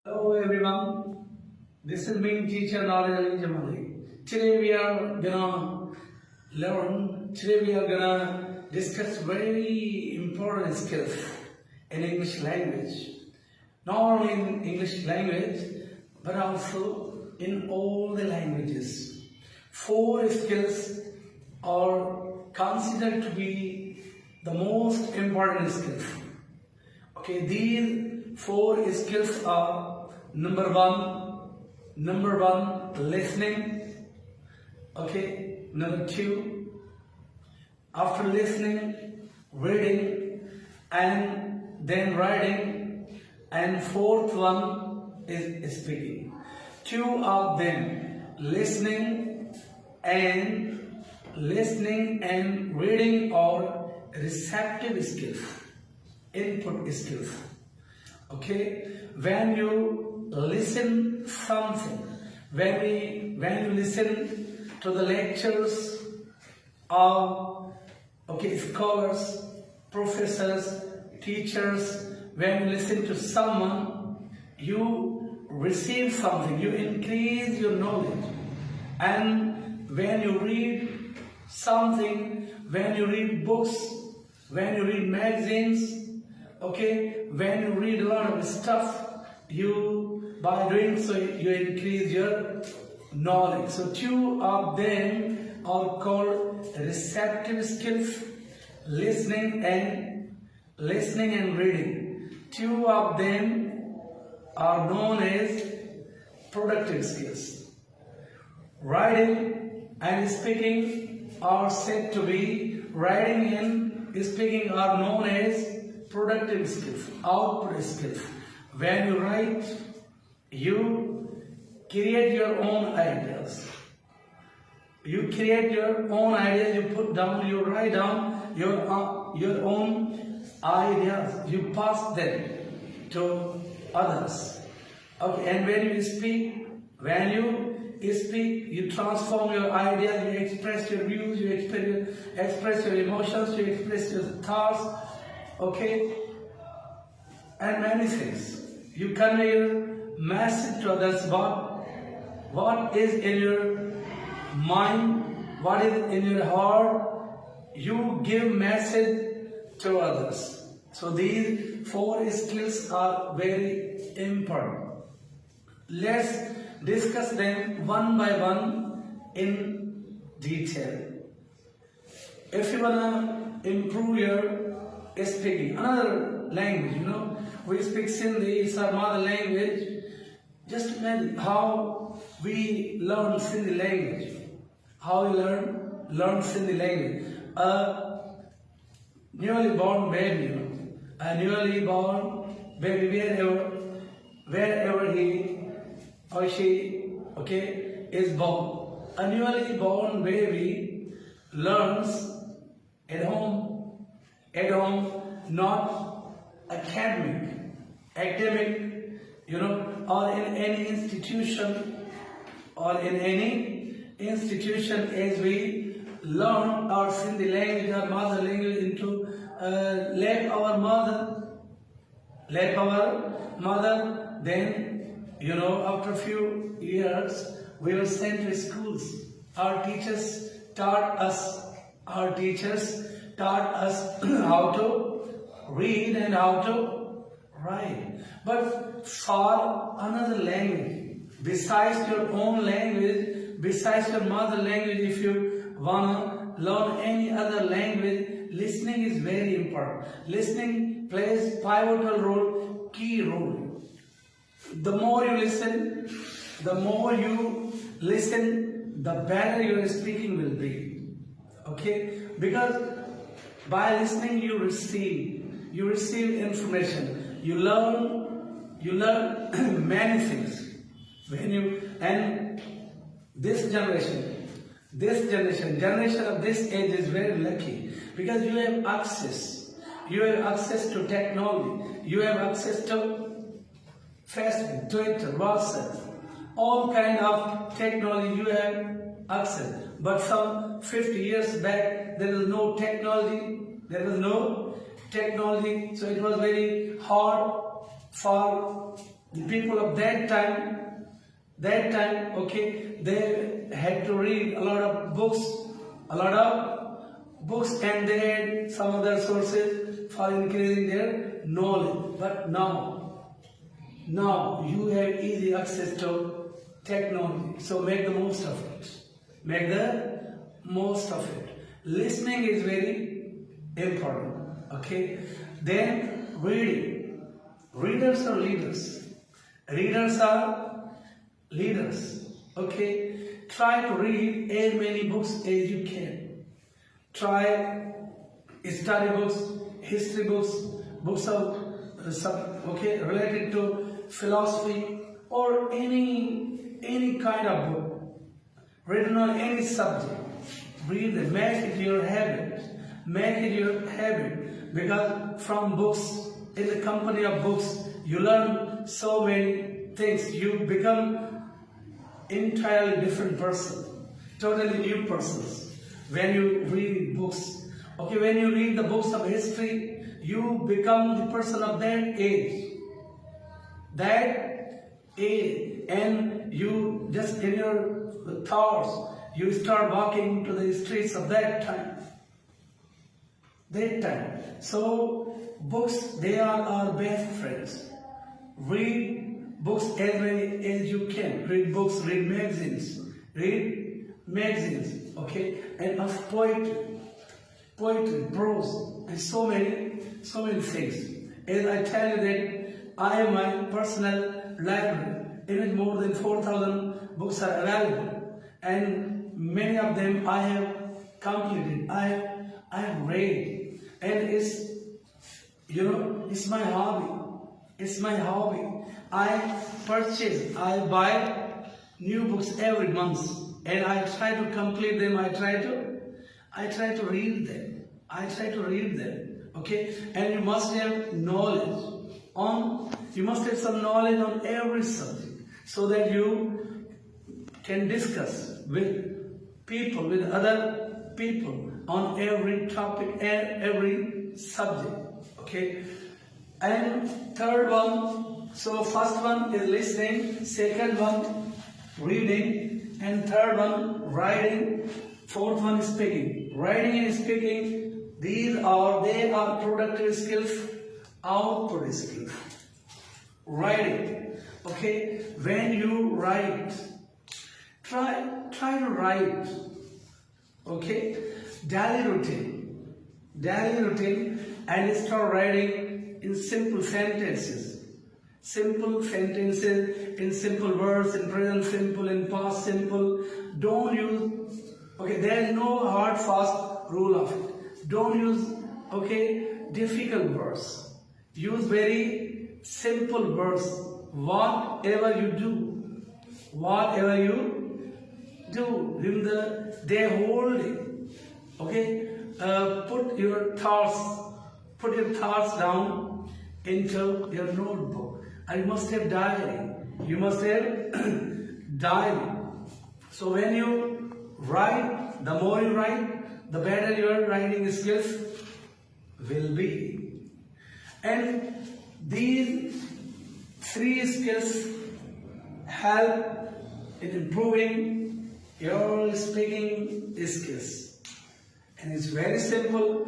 Hello everyone, this is me teacher Knowledge Ali Jamali. Today we are gonna discuss very important skills in English language. Not only in English language, but also in all the languages. 4 skills are considered to be the most important skills. Okay, these 4 skills are number one, listening. Okay, number 2, after listening, reading, and then writing, and 4th one is speaking. 2 of them, listening and reading, are receptive skills, input skills. Okay, when you listen something, when you listen to the lectures of scholars, professors, teachers, when you listen to someone, you receive something, you increase your knowledge. And when you read something, when you read books, when you read magazines, okay, when you read a lot of stuff, by doing so you increase your knowledge. So 2 of them are called receptive skills, listening and reading. 2 of them are known as productive skills. Writing and speaking are said to be, writing and speaking are known as productive skills, output skills. When you write, you create your own ideas. You create your own ideas, you write down your own ideas, you pass them to others. Okay, and when you speak, you transform your ideas, you express your views, you express your emotions, you express your thoughts, okay, and many things. You convey your message to others, what is in your mind, what is in your heart, you give message to others. So these 4 skills are very important. Let's discuss them one by one in detail. If you wanna improve your speaking, another language, we speak Sindhi, it's our mother language. Just imagine how we learn Sindhi language. How we learn Sindhi language. A newly born baby, wherever he or she, is born. A newly born baby learns at home, not academic, or in any institution, as we learn our Sindhi language, our mother language, into lab our mother, then after a few years we were sent to schools. Our teachers taught us how to read and how to write. But for another language, besides your own language, besides your mother language, if you wanna learn any other language, listening is very important. Listening plays pivotal role, key role. The more you listen, the better your speaking will be. Okay? Because by listening you receive information. You learn many things. And this generation of this age is very lucky, because you have access to technology, you have access to Facebook, Twitter, WhatsApp, all kind of technology you have access. But some 50 years back, there was no technology, so it was very hard for The people of that time, okay, they had to read a lot of books, and they had some other sources for increasing their knowledge. But now you have easy access to technology, so make the most of it. Make the most of it. Listening is very important. Okay, then reading. Readers are leaders. Readers are leaders. Okay, try to read as many books as you can. Try study books, history books, books of related to philosophy, or any kind of book written on any subject. Read them. Make it your habit. Make it your habit, because from books, in the company of books, you learn so many things. You become entirely different person, totally new persons when you read books. Okay, when you read the books of history, you become the person of that age. And you just in your thoughts, you start walking to the streets of that time. So books, they are our best friends. Read books as many as you can. Read books, read magazines, okay, and of poetry, prose, and so many things. As I tell you that I have my personal library, in it more than 4,000 books are available, and many of them I have completed. I have read. And it's my hobby. It's my hobby. I buy new books every month, and I try to complete them. I try to read them. Okay, and you must have knowledge you must have some knowledge on every subject, so that you can discuss with other people on every topic and every subject. Okay, and third one, so first one is listening, second one reading, and third one writing, fourth one is speaking. Writing and speaking, they are productive skills, output skills. Writing, okay, when you write, try to write, okay, daily routine, and start writing in simple sentences, in simple words, in present simple, in past simple. Don't use, okay, there is no hard fast rule of it. Don't use, okay, difficult words. Use very simple words. Whatever you do, in the day whole day, okay, put your thoughts down into your notebook. And you must have diary. So when you write, the more you write, the better your writing skills will be. And these three skills help in improving your speaking skills. And it's very simple.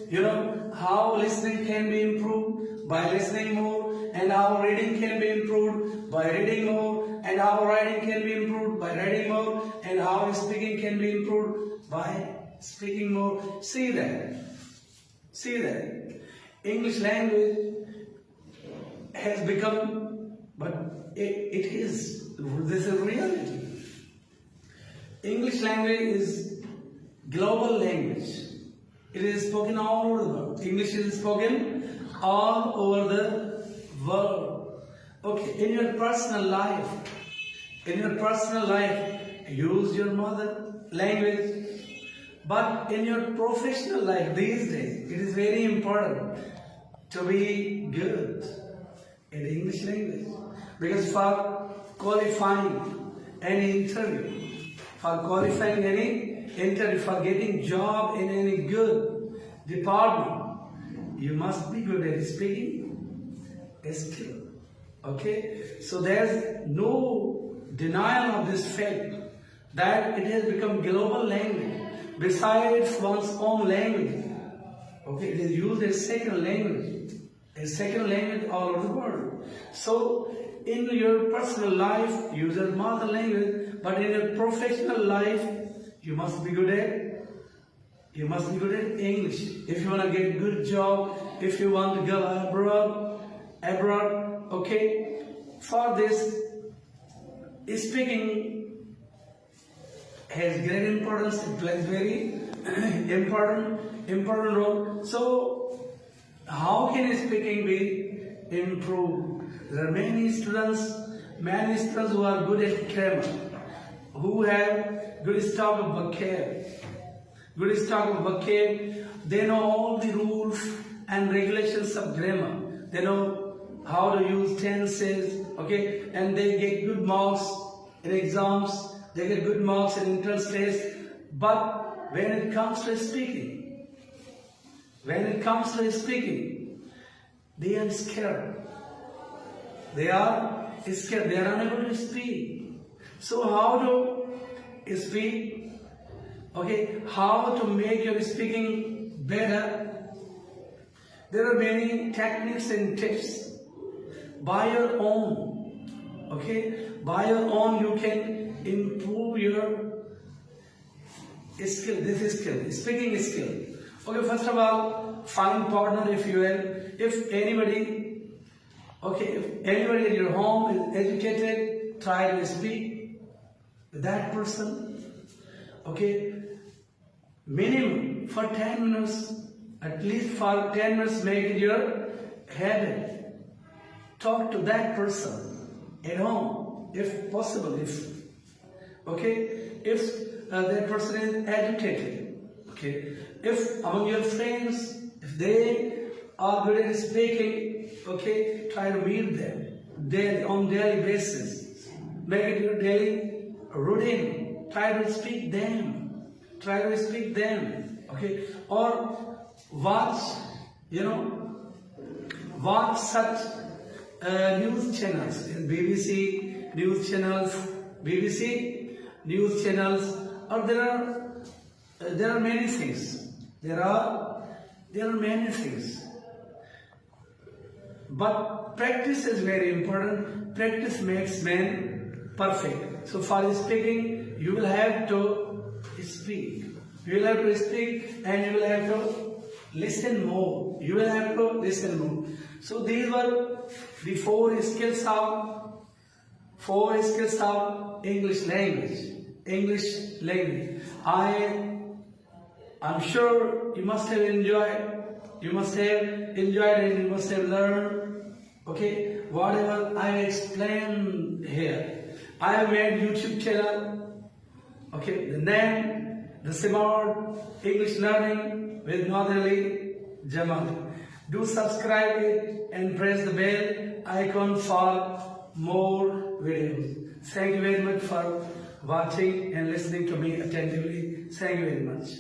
You know how listening can be improved by listening more, and how reading can be improved by reading more, and how writing can be improved by writing more, and how speaking can be improved by speaking more. See that. English language has become, but it is, this is reality. English language is global language. It is spoken all over the world. English is spoken all over the world. Okay, in your personal life, use your mother language. But in your professional life these days, it is very important to be good in English language. Because for qualifying any interview, for getting job in any good department, you must be good at speaking a skill. Okay, so there's no denial of this fact that it has become global language besides one's own language. Okay, it is used as second language all over the world. So in your personal life, use your mother language, but in your professional life, you must be good at English. If you want to get a good job, if you want to go abroad, okay, for this, speaking has great importance. It plays very important role. So, how can speaking be improved? There are many students who are good at grammar, who have good stock of vocab. They know all the rules and regulations of grammar. They know how to use tenses, okay, and they get good marks in exams, they get good marks in entrance tests. But when it comes to speaking, they are scared. They are unable to speak. So how to speak? Okay, how to make your speaking better? There are many techniques and tips. By your own, you can improve your skill. This is skill, speaking skill. Okay, first of all, find partner if you have. If anybody in your home is educated, try to speak with that person. Okay, minimum for 10 minutes, at least for 10 minutes, make it your habit. Talk to that person at home, if possible. If that person is educated. Okay, if among your friends, if they are good at speaking, okay, try to meet them on daily basis. Make it your daily routine. Try to speak them. Okay, or watch such news channels, BBC news channels, or there are many things. There are many things. But practice is very important. Practice makes man perfect. So for speaking, you will have to speak. You will have to speak, and you will have to listen more. So these were the four skills of English language. I'm sure you must have enjoyed. You must have enjoyed and you must have learned. Okay, whatever I explained here. I have made YouTube channel. Okay, the name, the Smart English Learning with Northerly Jamal. Do subscribe it and press the bell icon for more videos. Thank you very much for watching and listening to me attentively. Thank you very much.